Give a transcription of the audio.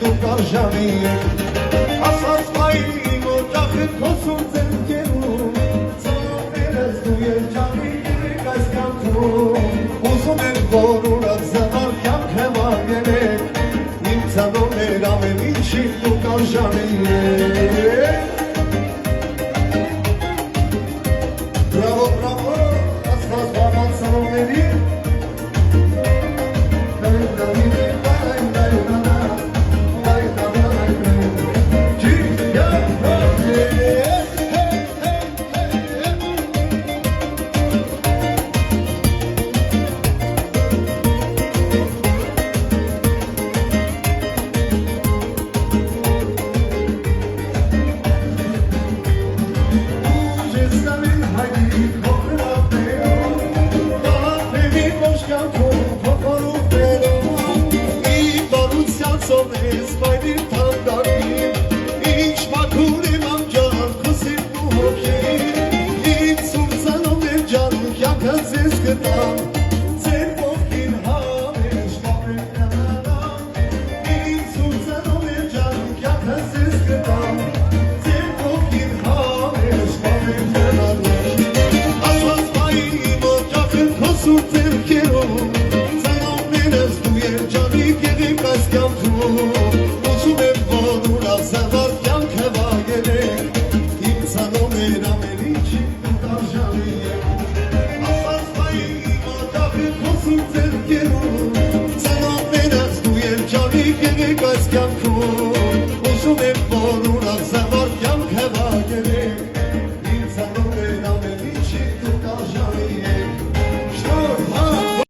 դու կարժանի եք ասած մայրին օջախը քոսում ձերքերում ծանոներս դու երջանի եք այս կյանքում ուզում եմ որ ուրախ զավար կյանք հևագել եք իմ ծանոներ ամեն ինչի դու կարժանի եք Bravo, bravo, asfalt baban salonları Thank you.